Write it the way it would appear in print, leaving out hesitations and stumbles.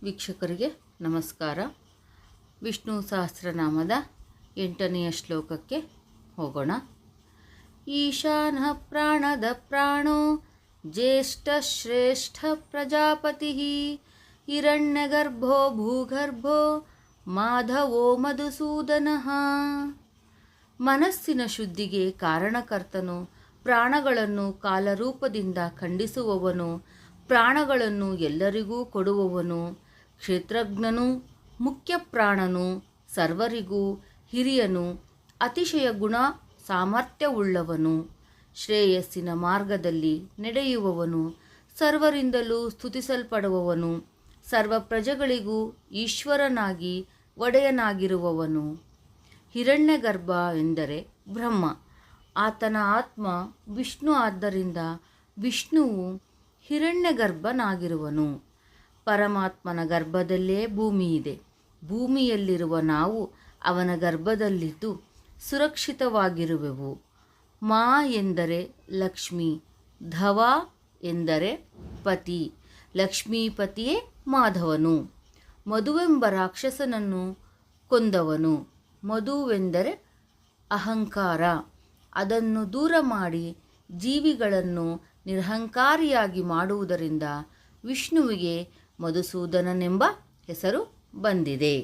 ವೀಕ್ಷಕರಿಗೆ ನಮಸ್ಕಾರ. ವಿಷ್ಣು ಸಹಸ್ರನಾಮದ 8ನೆಯ ಶ್ಲೋಕಕ್ಕೆ ಹೋಗೋಣ. ಈಶಾನಃ ಪ್ರಾಣದ ಪ್ರಾಣೋ ಜ್ಯೇಷ್ಠ ಶ್ರೇಷ್ಠ ಪ್ರಜಾಪತಿ ಹಿರಣ್ಯಗರ್ಭೋ ಭೂಗರ್ಭೋ ಮಾಧವೋ ಮಧುಸೂದನಃ. ಮನಸ್ಸಿನ ಶುದ್ಧಿಗೆ ಕಾರಣಕರ್ತನು, ಪ್ರಾಣಗಳನ್ನು ಕಾಲರೂಪದಿಂದ ಖಂಡಿಸುವವನು, ಪ್ರಾಣಗಳನ್ನು ಎಲ್ಲರಿಗೂ ಕೊಡುವವನು, ಕ್ಷೇತ್ರಜ್ಞನು, ಮುಖ್ಯ ಪ್ರಾಣನು, ಸರ್ವರಿಗೂ ಹಿರಿಯನು, ಅತಿಶಯ ಗುಣ ಸಾಮರ್ಥ್ಯವುಳ್ಳವನು, ಶ್ರೇಯಸ್ಸಿನ ಮಾರ್ಗದಲ್ಲಿ ನಡೆಯುವವನು, ಸರ್ವರಿಂದಲೂ ಸ್ತುತಿಸಲ್ಪಡುವವನು, ಸರ್ವ ಪ್ರಜೆಗಳಿಗೂ ಈಶ್ವರನಾಗಿ ಒಡೆಯನಾಗಿರುವವನು. ಹಿರಣ್ಯಗರ್ಭ ಎಂದರೆ ಬ್ರಹ್ಮ, ಆತನ ಆತ್ಮ ವಿಷ್ಣು. ಆದ್ದರಿಂದ ವಿಷ್ಣುವು ಹಿರಣ್ಯಗರ್ಭನಾಗಿರುವನು. ಪರಮಾತ್ಮನ ಗರ್ಭದಲ್ಲೇ ಭೂಮಿ ಇದೆ. ಭೂಮಿಯಲ್ಲಿರುವ ನಾವು ಅವನ ಗರ್ಭದಲ್ಲಿದ್ದು ಸುರಕ್ಷಿತವಾಗಿರುವೆವು. ಮಾ ಎಂದರೆ ಲಕ್ಷ್ಮಿ, ಧವ ಎಂದರೆ ಪತಿ, ಲಕ್ಷ್ಮೀಪತಿಯೇ ಮಾಧವನು. ಮಧುವೆಂಬ ರಾಕ್ಷಸನನ್ನು ಕೊಂದವನು. ಮಧುವೆಂದರೆ ಅಹಂಕಾರ, ಅದನ್ನು ದೂರ ಮಾಡಿ ಜೀವಿಗಳನ್ನು ನಿರಹಂಕಾರಿಯಾಗಿ ಮಾಡುವುದರಿಂದ ವಿಷ್ಣುವಿಗೆ ಮಧುಸೂದನನೆಂಬ ಹೆಸರು ಬಂದಿದೆ.